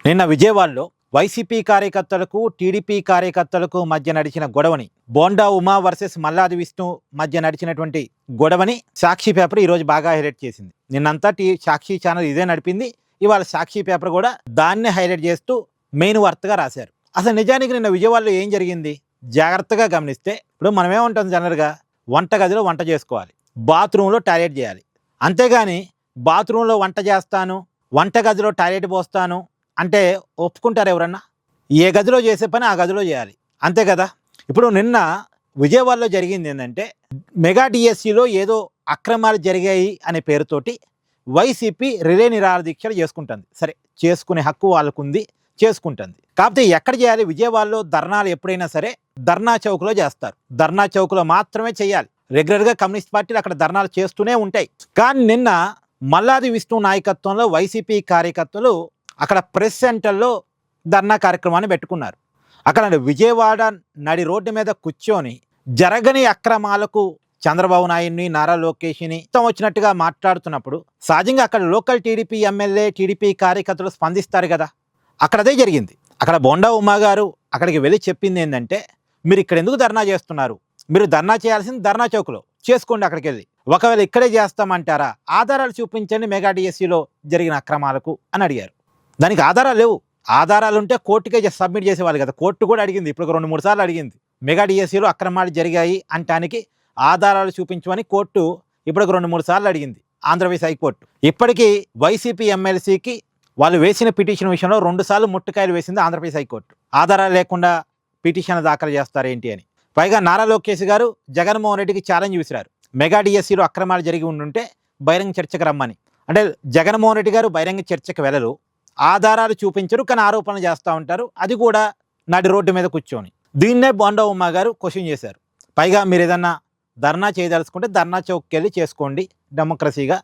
నిన్న విజయవాడలో వైసీపీ కార్యకర్తలకు టీడీపీ కార్యకర్తలకు మధ్య నడిచిన గొడవని, బోండా ఉమా వర్సెస్ మల్లాది విష్ణు మధ్య నడిచినటువంటి గొడవని సాక్షి పేపర్ ఈరోజు బాగా హైలైట్ చేసింది. నిన్నంతా సాక్షి ఛానల్ ఇదే నడిపింది. ఇవాళ సాక్షి పేపర్ కూడా దాన్నే హైలైట్ చేస్తూ మెయిన్ వార్తగా రాశారు. అసలు నిజానికి నిన్న విజయవాడలో ఏం జరిగింది జాగ్రత్తగా గమనిస్తే, ఇప్పుడు మనమేమంటాం జనరల్గా, వంటగదిలో వంట చేసుకోవాలి, బాత్రూంలో టాయిలెట్ చేయాలి. అంతేగాని బాత్రూంలో వంట చేస్తాను, వంటగదిలో టాయిలెట్ పోస్తాను అంటే ఒప్పుకుంటారు ఎవరన్నా? ఏ గదిలో చేసే పని ఆ గదిలో చేయాలి, అంతే కదా. ఇప్పుడు నిన్న విజయవాడలో జరిగింది ఏంటంటే, మెగా డిఎస్సిలో ఏదో అక్రమాలు జరిగాయి అనే పేరుతోటి వైసీపీ రిలే నిరాహార దీక్షలు చేసుకుంటుంది. సరే, చేసుకునే హక్కు వాళ్ళకుంది, చేసుకుంటుంది. కాకపోతే ఎక్కడ చేయాలి? విజయవాడలో ధర్నాలు ఎప్పుడైనా సరే ధర్నా చౌక్లో చేస్తారు. ధర్నా చౌక్లో మాత్రమే చేయాలి. రెగ్యులర్గా కమ్యూనిస్ట్ పార్టీలు అక్కడ ధర్నాలు చేస్తూనే ఉంటాయి. కానీ నిన్న మల్లాది విష్ణు నాయకత్వంలో వైసీపీ కార్యకర్తలు అక్కడ ప్రెస్ సెంటర్లో ధర్నా కార్యక్రమాన్ని పెట్టుకున్నారు. అక్కడ విజయవాడ నడి రోడ్డు మీద కూర్చొని జరగని అక్రమాలకు చంద్రబాబు నాయుడిని, నారా లోకేష్ని ఇష్టం వచ్చినట్టుగా మాట్లాడుతున్నప్పుడు సహజంగా అక్కడ లోకల్ టీడీపీ ఎమ్మెల్యే, టీడీపీ కార్యకర్తలు స్పందిస్తారు కదా. అక్కడ అదే జరిగింది. అక్కడ బోండా ఉమా గారు అక్కడికి వెళ్ళి చెప్పింది ఏంటంటే, మీరు ఇక్కడ ఎందుకు ధర్నా చేస్తున్నారు? మీరు ధర్నా చేయాల్సింది ధర్నా చౌక్లో చేసుకోండి. అక్కడికి వెళ్ళి ఒకవేళ ఇక్కడే చేస్తామంటారా? ఆధారాలు చూపించండి మెగా డిఎస్సిలో జరిగిన అక్రమాలకు అని అడిగారు. దానికి ఆధారాలు లేవు. ఆధారాలు ఉంటే కోర్టుకే సబ్మిట్ చేసేవాళ్ళు కదా. కోర్టు కూడా అడిగింది, ఇప్పుడు 2-3 సార్లు అడిగింది, మెగా డిఎస్సిలో అక్రమాలు జరిగాయి అంటానికి ఆధారాలు చూపించమని కోర్టు ఇప్పుడు 2-3 సార్లు అడిగింది, ఆంధ్రప్రదేశ్ హైకోర్టు. ఇప్పటికీ వైసీపీ ఎమ్మెల్సీకి వాళ్ళు వేసిన పిటిషన్ విషయంలో 2 సార్లు ముట్టుకాయలు వేసింది ఆంధ్రప్రదేశ్ హైకోర్టు. ఆధారాలు లేకుండా పిటిషన్ దాఖలు చేస్తారేంటి అని. పైగా నారా లోకేష్ గారు జగన్మోహన్ రెడ్డికి ఛాలెంజ్ విసిరారు, మెగా డిఎస్సిలో అక్రమాలు జరిగి ఉండుంటే బహిరంగ చర్చకు రమ్మని. అంటే జగన్మోహన్ రెడ్డి గారు బహిరంగ చర్చకు వెళ్ళరు, ఆధారాలు చూపించరు, కానీ ఆరోపణలు చేస్తూ ఉంటారు, అది కూడా నడి రోడ్డు మీద కూర్చొని. దీన్నే బోండా ఉమా గారు క్వశ్చన్ చేశారు. పైగా మీరు ఏదన్నా ధర్నా చేయదలుచుకుంటే ధర్నా చౌక్కి వెళ్ళి చేసుకోండి డెమోక్రసీగా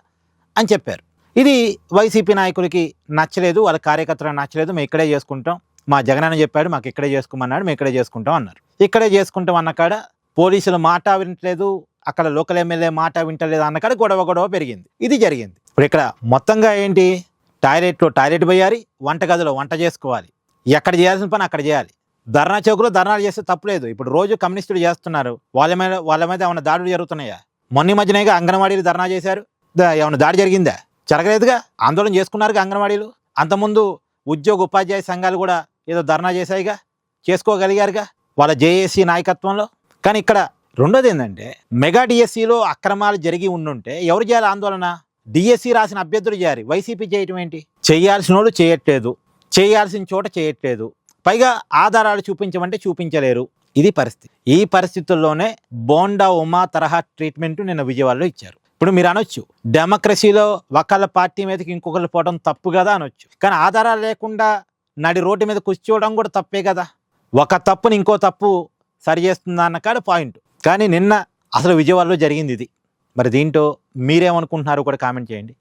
అని చెప్పారు. ఇది వైసీపీ నాయకులకి నచ్చలేదు, వాళ్ళ కార్యకర్తలకు నచ్చలేదు. మేము ఇక్కడే చేసుకుంటాం, మా జగనన్న చెప్పాడు మాకు ఇక్కడే చేసుకోమన్నాడు, మేము ఇక్కడే చేసుకుంటాం అన్నారు. ఇక్కడే చేసుకుంటాం అన్నకాడ పోలీసులు మాట వినట్లేదు, అక్కడ లోకల్ ఎమ్మెల్యే మాట వింటలేదు అన్నకాడ గొడవ పెరిగింది. ఇది జరిగింది. ఇప్పుడు ఇక్కడ మొత్తంగా ఏంటి, టాయిలెట్ పోయాలి, వంటగదిలో వంట చేసుకోవాలి, ఎక్కడ చేయాల్సిన పని అక్కడ చేయాలి. ధర్నా చౌక్లో ధర్నాలు చేస్తే తప్పులేదు. ఇప్పుడు రోజు కమ్యూనిస్టులు చేస్తున్నారు, వాళ్ళ మీద ఏమైనా దాడులు జరుగుతున్నాయా? మొన్న మధ్యనేగా అంగన్వాడీలు ధర్నా చేశారు, ఏమైనా దాడి జరిగిందా? జరగలేదుగా. ఆందోళన చేసుకున్నారుగా అంగన్వాడీలు. అంతకుముందు ఉద్యోగ ఉపాధ్యాయ సంఘాలు కూడా ఏదో ధర్నా చేశాయిగా, చేసుకోగలిగారుగా వాళ్ళ జేఏసీ నాయకత్వంలో. కానీ ఇక్కడ రెండోది ఏంటంటే, మెగా డిఎస్సిలో అక్రమాలు జరిగి ఉండుంటే ఎవరు చేయాలి ఆందోళన? డిఎస్సి రాసిన అభ్యర్థులు చేయాలి, వైసీపీ చేయటం ఏంటి? చేయాల్సిన వాళ్ళు చేయట్లేదు, చేయాల్సిన చోట చేయట్లేదు, పైగా ఆధారాలు చూపించమంటే చూపించలేరు. ఇది పరిస్థితి. ఈ పరిస్థితుల్లోనే బోండా ఉమా తరహా ట్రీట్మెంట్ నిన్న విజయవాడలో ఇచ్చారు. ఇప్పుడు మీరు అనొచ్చు, డెమోక్రసీలో ఒకళ్ళ పార్టీ మీదకి ఇంకొకరు పోవడం తప్పు కదా అనొచ్చు. కానీ ఆధారాలు లేకుండా నడి రోడ్డు మీద కూర్చోవడం కూడా తప్పే కదా. ఒక తప్పుని ఇంకో తప్పు సరి చేస్తుందా అన్న కాడ పాయింట్. కానీ నిన్న అసలు విజయవాడలో జరిగింది ఇది. మరి దీంట్లో మీరేమనుకుంటున్నారో కూడా కామెంట్ చేయండి.